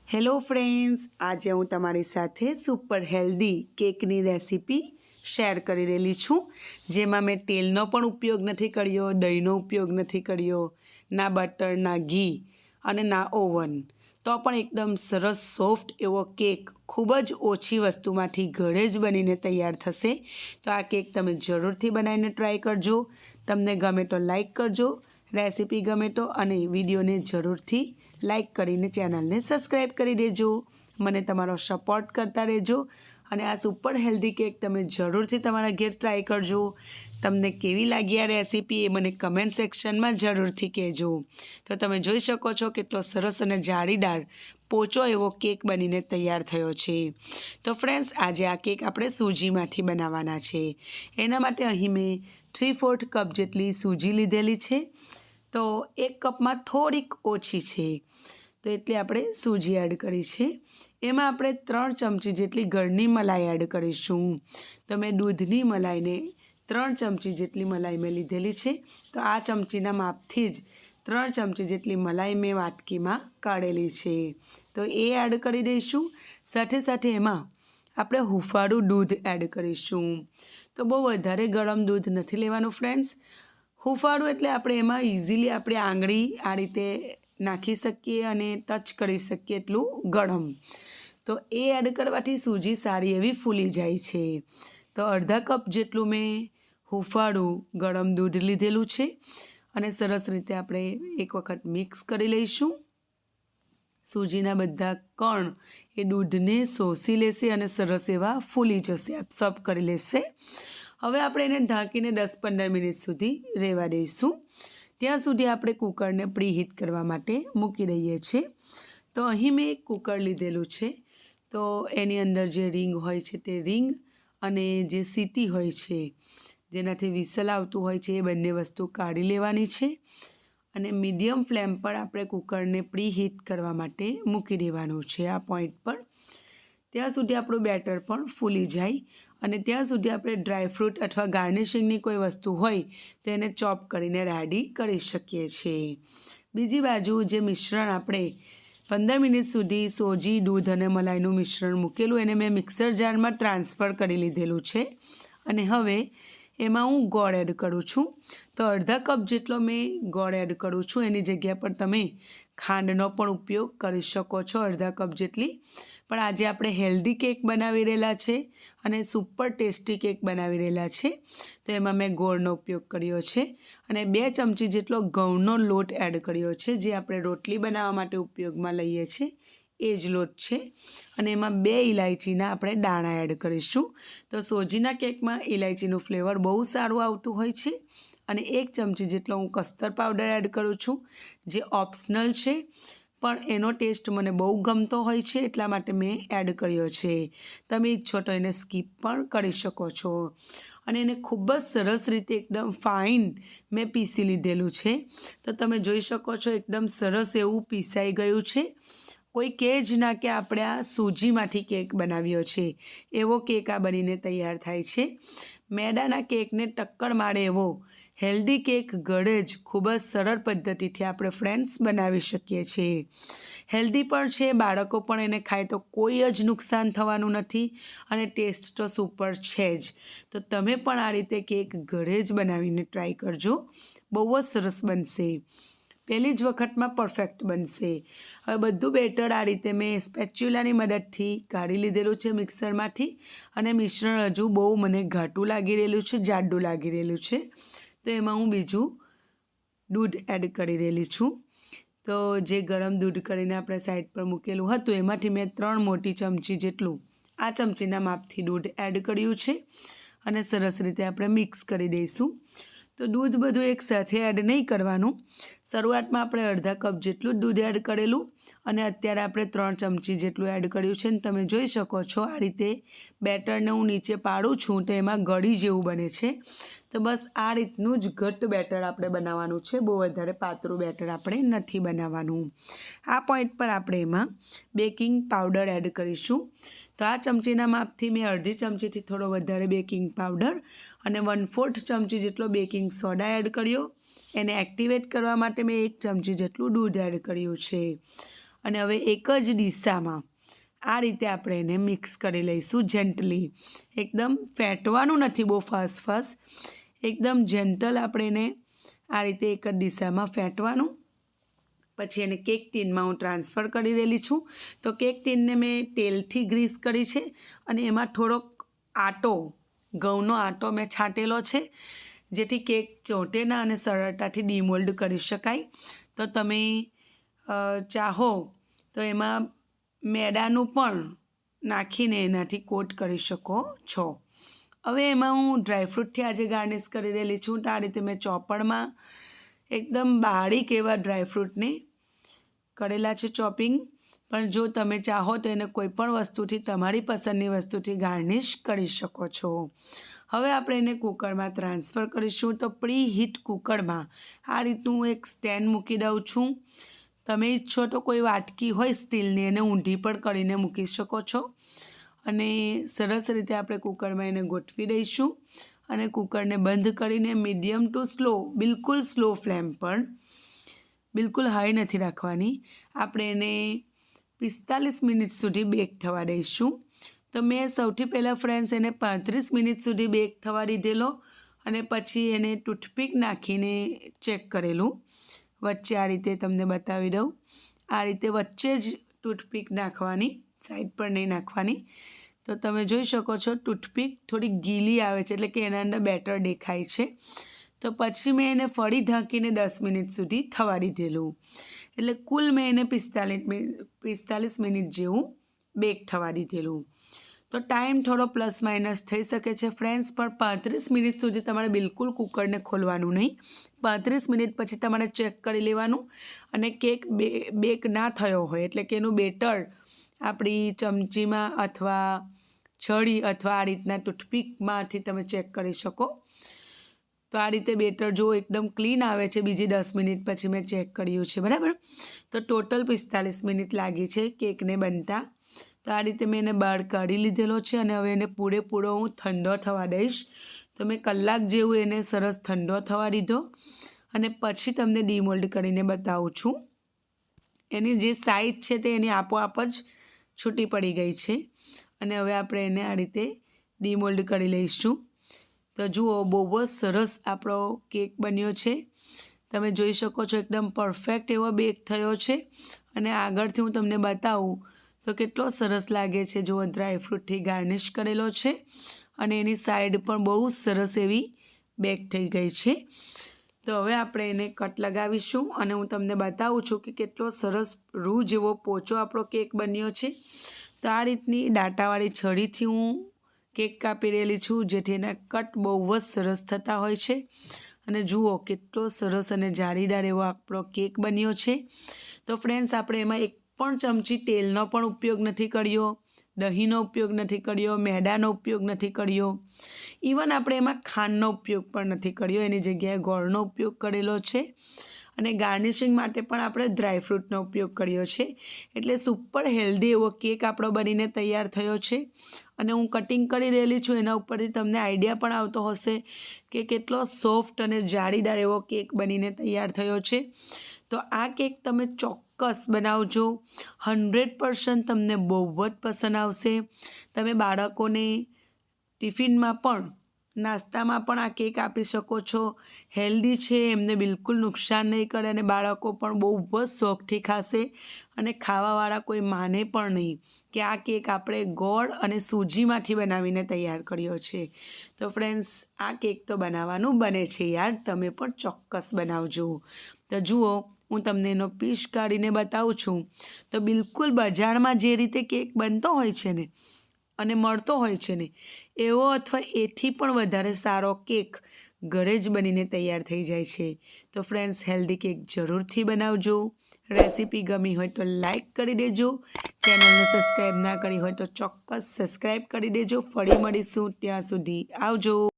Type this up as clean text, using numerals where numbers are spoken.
Hello friends, આજે હું તમારી સાથે સુપર હેલ્ધી કેકની રેસીપી શેર કરી રહેલી છું, જેમાં મેં તેલનો પણ ઉપયોગ નથી કર્યો, દહીંનો ઉપયોગ નથી કર્યો, ના બટર, ના ઘી અને ના ઓવન. તો પણ એકદમ સરસ સોફ્ટ એવો કેક ખૂબ જ ઓછી વસ્તુમાંથી ઘરે જ બનીને તૈયાર થશે. તો આ કેક તમે જરૂરથી બનાવીને ટ્રાય કરજો. તમને ગમે તો લાઈક કરજો, રેસીપી ગમે તો, અને વિડીયોને જરૂરથી લાઈક કરીને ચેનલને સબસ્ક્રાઈબ કરી દેજો. મને તમારો સપોર્ટ કરતા રહેજો અને આ સુપર હેલ્ધી કેક તમે જરૂરથી તમારા ઘેર ટ્રાય કરજો. તમને કેવી લાગી આ રેસીપી એ મને કમેન્ટ સેક્શનમાં જરૂરથી કહેજો. તો તમે જોઈ શકો છો કેટલો સરસ અને જાળીદાર પોચો એવો કેક બનીને તૈયાર થયો છે. તો ફ્રેન્ડ્સ, આજે આ કેક આપણે સૂજીમાંથી બનાવવાના છે. એના માટે અહીં મેં 3/4 કપ જેટલી સૂજી લીધેલી છે. તો 1 કપમાં થોડીક ઓછી છે, તો એટલે આપણે સૂજી એડ કરી છે. એમાં આપણે 3 ચમચી જેટલી ઘરની મલાઈ એડ કરીશું. તો મેં દૂધની મલાઈને 3 ચમચી જેટલી મલાઈ મેં લીધેલી છે. તો આ ચમચીના માપથી જ 3 ચમચી જેટલી મલાઈ મેં વાટકીમાં કાઢેલી છે, તો એ એડ કરી દઈશું. સાથે સાથે એમાં આપણે હુંફાળું દૂધ એડ કરીશું. તો બહુ વધારે ગરમ દૂધ નથી લેવાનું ફ્રેન્ડ્સ. હુંફાળું એટલે આપણે એમાં ઇઝીલી આપણે આંગળી આ રીતે નાખી શકીએ અને ટચ કરી શકીએ એટલું ગરમ. તો એ એડ કરવાથી સૂજી સારી એવી ફૂલી જાય છે. તો અડધા કપ જેટલું મેં હુંફાળું ગરમ દૂધ લીધેલું છે અને સરસ રીતે આપણે એક વખત મિક્સ કરી લઈશું. સૂજીના બધા કણ એ દૂધને શોષી લેશે અને સરસ એવા ફૂલી જશે, એબ્સોર્બ કરી લેશે. હવે આપણે એને ઢાંકીને 10-15 મિનિટ સુધી રહેવા દઈશું. ત્યાં સુધી આપણે કુકરને પ્રીહીટ કરવા માટે મૂકી દઈએ છીએ. તો અહીં મેં એક કુકર લીધેલું છે. તો એની અંદર જે રિંગ હોય છે તે રિંગ અને જે સીટી હોય છે જેનાથી વિસલ આવતું હોય છે એ બંને વસ્તુ કાઢી લેવાની છે અને મીડિયમ ફ્લેમ પર આપણે કુકરને પ્રીહીટ કરવા માટે મૂકી દેવાનું છે આ પોઈન્ટ પર. ત્યાં સુધી આપણું બેટર પણ ફૂલી જાય અને ત્યાં સુધી આપણે ડ્રાયફ્રૂટ અથવા ગાર્નિશિંગની કોઈ વસ્તુ હોય તો એને ચોપ કરીને રેડી કરી શકીએ છીએ. બીજી બાજુ જે મિશ્રણ આપણે 15 મિનિટ સુધી સોજી, દૂધ અને મલાઈનું મિશ્રણ મૂકેલું એને મેં મિક્સર જારમાં ટ્રાન્સફર કરી લીધેલું છે અને હવે એમાં હું ગોળ એડ કરું છું. તો અડધા કપ જેટલો મેં ગોળ એડ કરું છું. એની જગ્યા પર તમે ખાંડનો પણ ઉપયોગ કરી શકો છો, અડધા કપ જેટલી. પણ આજે આપણે હેલ્ધી કેક બનાવી રહેલા છે અને સુપર ટેસ્ટી કેક બનાવી રહેલા છે, તો એમાં મેં ગોળનો ઉપયોગ કર્યો છે અને 2 ચમચી જેટલો ઘઉંનો લોટ એડ કર્યો છે, જે આપણે રોટલી બનાવવા માટે ઉપયોગમાં લઈએ છીએ એ જ લોટ છે. અને એમાં 2 ઇલાયચીના આપણે દાણા એડ કરીશું. તો સોજીના કેકમાં ઇલાયચીનું ફ્લેવર બહુ સારું આવતું હોય છે. અને 1 ચમચી જેટલો હું કસ્ટર્ડ પાવડર એડ કરું છું, જે ઓપ્શનલ છે, પણ એનો ટેસ્ટ મને બહુ ગમતો હોય છે એટલા માટે મેં એડ કર્યો છે. તમે ઈચ્છો તો એને સ્કીપ પણ કરી શકો છો. અને એને ખૂબ જ સરસ રીતે એકદમ ફાઇન મેં પીસી લીધેલું છે. તો તમે જોઈ શકો છો એકદમ સરસ એવું પીસાઈ ગયું છે. કોઈ કહે જ ના કે આપણે આ સૂજીમાંથી કેક બનાવ્યો છે, એવો કેક આ બનીને તૈયાર થાય છે. મેદાના કેકને ટક્કર મારે એવો હેલ્ધી કેક ઘરે જ ખૂબ જ સરળ પદ્ધતિથી આપણે ફ્રેન્ડ્સ બનાવી શકીએ છીએ. હેલ્ધી પણ છે, બાળકો પણ એને ખાય તો કોઈ જ નુકસાન થવાનું નથી અને ટેસ્ટ તો સુપર છે જ. તો તમે પણ આ રીતે કેક ઘરે જ બનાવીને ટ્રાય કરજો, બહુ જ સરસ બનશે. પહેલી જ વખતમાં પરફેક્ટ બનશે. હવે બધું બેટર આ રીતે મેં સ્પેચ્યુલાની મદદથી કાઢી લીધેલું છે મિક્સરમાંથી અને મિશ્રણ હજુ બહુ મને ઘાટું લાગી રહેલું છે, જાડું લાગી રહેલું છે. તો એમાં હું બીજું દૂધ એડ કરી રહેલી છું. તો જે ગરમ દૂધ કરીને આપણે સાઈડ પર મૂકેલું હતું એમાંથી મેં 3 મોટી ચમચી જેટલું આ ચમચીના માપથી દૂધ એડ કર્યું છે અને સરસ રીતે આપણે મિક્સ કરી દઈશું. તો દૂધ બધું એકસાથે એડ નહીં કરવાનું. શરૂઆતમાં આપણે અડધા કપ જેટલું જ દૂધ એડ કરેલું અને અત્યારે આપણે 3 ચમચી જેટલું એડ કર્યું છે. અને તમે જોઈ શકો છો આ રીતે બેટરને હું નીચે પાડું છું તો એમાં ગળી જેવું બને છે. તો બસ આ રીતનું જ ઘટ્ટ બેટર આપણે બનાવવાનું છે, બહુ વધારે પાતળું બેટર આપણે નથી બનાવવાનું. આ પોઈન્ટ પર આપણે એમાં બેકિંગ પાવડર એડ કરીશું. તો આ ચમચીના માપથી મેં અડધી ચમચીથી થોડો વધારે બેકિંગ પાવડર અને 1/4 ચમચી જેટલો બેકિંગ સોડા એડ કર્યો. એને એક્ટિવેટ કરવા માટે મેં 1 ચમચી જેટલું દૂધ એડ કર્યું છે અને હવે એક જ દિશામાં આ રીતે આપણે એને મિક્સ કરી લઈશું જેન્ટલી. એકદમ ફેંટવાનું નથી બહુ ફાસ્ટ, એકદમ જેન્ટલ આપણે એને આ રીતે એક જ દિશામાં ફેંટવાનું. પછી એને કેક ટીનમાં હું ટ્રાન્સફર કરી રહેલી છું. તો કેક ટીનને મેં તેલથી ગ્રીસ કરી છે અને એમાં થોડોક આટો, ઘઉંનો આટો મેં છાંટેલો છે, જેથી કેક ચોંટે ના અને સરળતાથી ડીમોલ્ડ કરી શકાય. તો તમે ચાહો તો એમાં મેદાનું પણ નાખીને એનાથી કોટ કરી શકો છો. હવે એમાં હું ડ્રાયફ્રૂટથી આજે ગાર્નિશ કરી રહેલી છું. તો આ રીતે મેં ચોપડમાં એકદમ બારીક એવા ડ્રાયફ્રૂટને કરેલા છે ચોપિંગ. પણ જો તમે ચાહો તો એને કોઈ પણ વસ્તુથી, તમારી પસંદની વસ્તુથી ગાર્નિશ કરી શકો છો. હવે આપણે એને કુકરમાં ટ્રાન્સફર કરીશું. તો પ્રી હીટ કુકરમાં આ રીતનું એક સ્ટેન્ડ મૂકી દઉં છું. તમે ઈચ્છો તો કોઈ વાટકી હોય સ્ટીલની, એને ઊંધી પણ કરીને મૂકી શકો છો. અને સરસ રીતે આપણે કુકરમાં એને ગોઠવી દઈશું અને કુકરને બંધ કરીને મીડિયમ ટુ સ્લો, બિલકુલ સ્લો ફ્લેમ પર, બિલકુલ હાઈ નથી રાખવાની, આપણે એને 45 મિનિટ સુધી બેક થવા દઈશું. તો મેં સૌથી પહેલાં ફ્રેન્ડ્સ એને 35 મિનિટ સુધી બેક થવા દીધેલો અને પછી એને ટૂથપીક નાખીને ચેક કરેલું. વચ્ચે આ રીતે તમને બતાવી દઉં, આ રીતે વચ્ચે જ ટૂથપીક નાખવાની, સાઈડ પર નહીં નાખવાની. તો તમે જોઈ શકો છો ટૂથપીક થોડી ગીલી આવે છે, એટલે કે એના અંદર બેટર દેખાય છે. તો પછી મેં એને ફરી ઢાંકીને 10 મિનિટ સુધી થવા દીધેલું. એટલે કુલ મેં એને 45 મિનિટ જેવું બેક થવા દીધેલું. તો ટાઈમ થોડો પ્લસ માઇનસ થઈ શકે છે ફ્રેન્ડ્સ, પણ 35 મિનિટ સુધી તમારે બિલકુલ કુકરને ખોલવાનું નહીં. 35 મિનિટ પછી તમારે ચેક કરી લેવાનું. અને કેક બેક ના થયો હોય, એટલે કે એનું બેટર આપણી ચમચીમાં અથવા છડી અથવા આ રીતના ટૂથપીકમાંથી તમે ચેક કરી શકો. તો આ રીતે બેટર જો એકદમ ક્લીન આવે છે બીજી 10 મિનિટ પછી મેં ચેક કર્યું છે, બરાબર. તો ટોટલ 45 મિનિટ લાગી છે કેકને બનતા. તો આ રીતે મેં એને બહાર કાઢી લીધેલો છે અને હવે એને પૂરેપૂરો હું ઠંડો થવા દઈશ. તો મેં કલાક જેવું એને સરસ ઠંડો થવા દીધો અને પછી તમને ડીમોલ્ડ કરીને બતાવું છું. એની જે સાઈઝ છે તે એની આપોઆપ જ છૂટી પડી ગઈ છે. અને હવે આપણે એને આ રીતે ડીમોલ્ડ કરી લઈશું. તો જુઓ, બહુ જ સરસ આપણો કેક બન્યો છે. તમે જોઈ શકો છો એકદમ પરફેક્ટ એવો બેક થયો છે. અને આગળથી હું તમને બતાવું તો કેટલો સરસ લાગે છે. જુઓ, ડ્રાયફ્રૂટથી ગાર્નિશ કરેલો છે અને એની સાઈડ પણ બહુ સરસ એવી બેક થઈ ગઈ છે. તો હવે આપણે એને કટ લગાવીશું અને હું તમને બતાવું છું કે કેટલો સરસ રૂ જેવો પોચો આપણો કેક બન્યો છે. તો આ રીતની ડાટાવાળી છરીથી હું કેક કાપી રહેલી છું, જેથી એના કટ બહુ જ સરસ થતા હોય છે. અને જુઓ કેટલો સરસ અને જાળીદાર એવો આપણો કેક બન્યો છે. તો ફ્રેન્ડ્સ, આપણે એમાં એક પણ ચમચી તેલનો પણ ઉપયોગ નથી કર્યો, દહીંનો ઉપયોગ નથી કર્યો, મેદાનો ઉપયોગ નથી કર્યો, ઇવન આપણે એમાં ખાંડનો ઉપયોગ પણ નથી કર્યો. એની જગ્યાએ ગોળનો ઉપયોગ કરેલો છે. અને ગાર્નિશિંગ માટે પણ આપણે ડ્રાયફ્રૂટનો ઉપયોગ કર્યો છે. એટલે સુપર હેલ્ધી એવો કેક આપણો બનીને તૈયાર થયો છે. અને હું કટિંગ કરી રહેલી છું, એના ઉપરથી તમને આઈડિયા પણ આવતો હશે કે કેટલો સોફ્ટ અને જાળીદાર એવો કેક બનીને તૈયાર થયો છે. તો આ કેક તમે ચોક્કસ બનાવજો. 100% તમને બહુ જ પસંદ આવશે. તમે બાળકોને ટિફિનમાં પણ, નાસ્તામાં પણ આ કેક આપી શકો છો. હેલ્ધી છે, એમને બિલકુલ નુકસાન નહીં કરે અને બાળકો પણ બહુ જ શોખથી ખાશે. અને ખાવાવાળા કોઈ માને પણ નહીં કે આ કેક આપણે ગોળ અને સૂજીમાંથી બનાવીને તૈયાર કર્યો છે. તો ફ્રેન્ડ્સ, આ કેક તો બનાવવાનું બને છે યાર, તમે પણ ચોક્કસ બનાવજો. તો જુઓ, હું તમને એનો પીસ કાઢીને બતાવું છું. તો બિલકુલ બજારમાં જે રીતે કેક બનતો હોય છે ને અને મળતો હોય છે ને, એવો અથવા એથી પણ વધારે સારો કેક ઘરે જ બનીને તૈયાર થઈ જાય છે. તો ફ્રેન્ડ્સ, હેલ્ધી કેક જરૂરથી બનાવજો. રેસીપી ગમી હોય તો લાઈક કરી દેજો. ચેનલને સબસ્ક્રાઈબ ના કરી હોય તો ચોક્કસ સબસ્ક્રાઈબ કરી દેજો. ફરી મળીશું, ત્યાં સુધી આવજો.